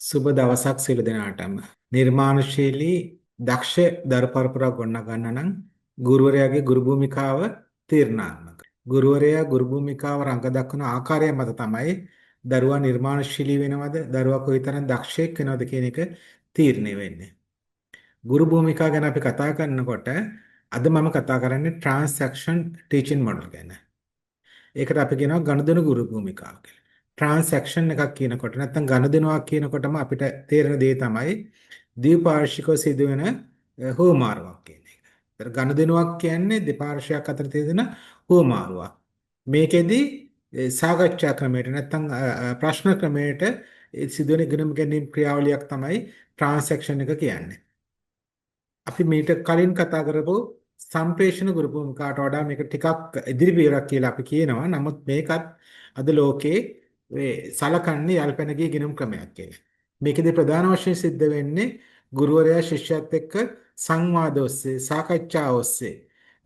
සුබ දවසක් සියලු දෙනාටම. නිර්මාණශීලී දක්ෂ දරපරපුරක් ගොඩනගන්න නම් ගුරුවරයාගේ ගුරු භූමිකාව තීරණාත්මකයි. ගුරුවරයා ගුරු භූමිකාව රඟ දක්වන ආකාරය මත තමයි දරුවා නිර්මාණශීලී වෙනවද, දරුවා කොයිතරම් දක්ෂයෙක් වෙනවද කියන එක තීරණය වෙන්නේ. ගුරු භූමිකාව ගැන අපි කතා කරනකොට අද මම කතා කරන්නේ ට්‍රාන්සැක්ෂන් ටීචින් මොඩල් ගැන. ඒකට අපි කියනවා ගනුදෙනු ගුරු භූමිකාව කියලා. ට්‍රාන්සැක්ෂන් එකක් කියනකොට නැත්නම් ගනුදෙනුවක් කියනකොටම අපිට තේරෙන දේ තමයි ද්විපාර්ශ්විකව සිදුවෙන හුවමාරුවක් කියන එක. ඒතර ගනුදෙනුවක් කියන්නේ දෙපාර්ශ්වයක් අතර තියෙන හුවමාරුවක්. මේකෙදි සාකච්ඡා ක්‍රමයට නැත්නම් ප්‍රශ්න ක්‍රමයට සිදුවෙන ඉගෙනුම් ගැනීම ක්‍රියාවලියක් තමයි ට්‍රාන්සැක්ෂන් එක කියන්නේ. අපි මීට කලින් කතා කරපු සම්ප්‍රේෂණ ගුරු භූමිකාවට වඩා මේක ටිකක් ඉදිරි පියවරක් කියලා අපි කියනවා. නමුත් මේකත් අද ලෝකේ සලකන්නේ යල්පැනගිය ගිණුම් ක්‍රමයක් කියලා. මේකෙදි ප්‍රධාන වශයෙන් සිද්ධ වෙන්නේ ගුරුවරයා ශිෂ්‍යයත් එක්ක සංවාද ඔස්සේ සාකච්ඡා ඔස්සේ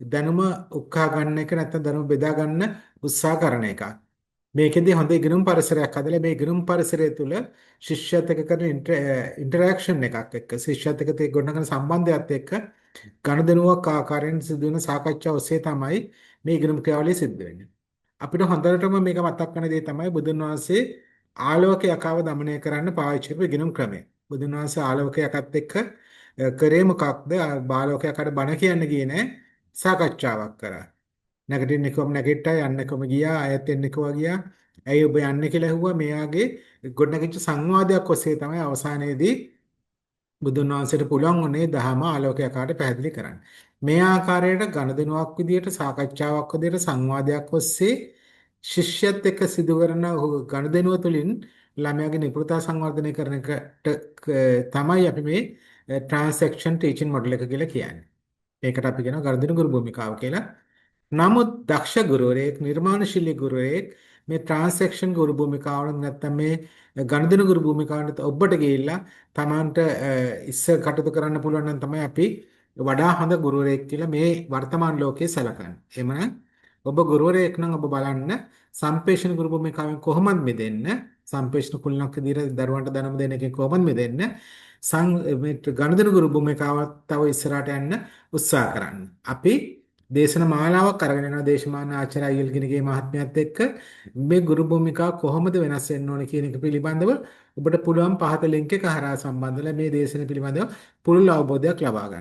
දැනුම උක්කා ගන්න එක නැත්නම් දැනුම බෙදා ගන්න උත්සාහ කරන එකක්. මේකෙදි හොඳ ඉගෙනුම් පරිසරයක් හදලා මේ ඉගෙනුම් පරිසරය තුළ ශිෂ්‍යයත් එක්ක කරන ඉන්ටරැක්ෂන් එකක් එක්ක ශිෂ්‍යයත් එක්ක ගොඩනගන සම්බන්ධයත් එක්ක ගනුදෙනුවක් ආකාරයෙන් සිදුවෙන සාකච්ඡා ඔස්සේ තමයි මේ ඉගෙනුම් ක්‍රියාවලිය සිද්ධ වෙන්නේ. අපිට හොඳටම මේක මතක් කරන දේ තමයි බුදුන් වහන්සේ ආලෝක යකාව දමනය කරන්න පාවිච්චි කරපු ඉගෙනුම් ක්‍රමය. බුදුන් වහන්සේ ආලෝක යකත් එක්ක කරේ මොකක්ද? බාලෝක යකට බණ කියන්න ගියේ නෑ සාකච්ඡාවක් කරා. නැගිටින්න කොම් නැගිට්ටා යන්න කොම ගියා ආයත් එන්න කෝ ගියා. ඇයි ඔබ යන්නේ කියලා ඇහුවා. මෙයාගේ ගොඩනැගිච්ච සංවාදයක් ඔස්සේ තමයි අවසානයේදී බුදුන් වහන්සේට පුළුවන් වුණේ දහම ආලෝකයකට පැහැදිලි කරන්න. මේ ආකාරයට ගනුදෙනුවක් විදියට සාකච්ඡාවක් විදියට සංවාදයක් ඔස්සේ ශිෂ්‍යයත් එක්ක සිදු කරන ගනුදෙනුව තුළින් ළමයාගේ නිපුණතා සංවර්ධනය කරන එකට තමයි අපි මේ ට්‍රාන්සැක්ෂන් ටීචින් මොඩල් එක කියලා කියන්නේ. ඒකට අපි කියනවා ගනුදෙනු ගුරු භූමිකාව කියලා. නමුත් දක්ෂ ගුරුවරයෙක් නිර්මාණශීලී ගුරුවරයෙක් මේ ට්‍රාන්සැක්ෂන් ගුරු භූමිකාවට නැත්නම් මේ ගනුදෙනු ගුරු භූමිකාවට ඔබට ගිහිල්ලා Tamanට ඉස්සර කටයුතු කරන්න පුළුවන් නම් තමයි අපි වඩා හොඳ ගුරුවරයෙක් කියලා මේ වර්තමාන ලෝකයේ සැලකන්නේ. එහෙමනම් ඔබ ගුරුවරයෙක් නම් ඔබ බලන්න සම්ප්‍රේෂණ ගුරු භූමිකාවෙන් කොහොමද මෙදෙන්න සම්ප්‍රේෂණ කුලනක් විදිහට දරුවන්ට දැනුම දෙන එකෙන් කොහොමද මෙදෙන්න මේ ගනුදෙනු ගුරු භූමිකාවත් තව ඉස්සරහට යන්න උත්සාහ කරන්න. අපි දේශන මාලාවක් අරගෙන යනවා දේශමාන ආචාර්ය අයියල්ගිනිගේ මහත්මයාත් එක්ක මේ ගුරු භූමිකාව කොහොමද වෙනස් වෙන්න ඕන කියන එක පිළිබඳව ඔබට පුළුවන් පහත ලින්ක් එක හරහා සම්බන්ධ වෙලා මේ දේශන පිළිබඳව පුළුල් අවබෝධයක් ලබා ගන්න.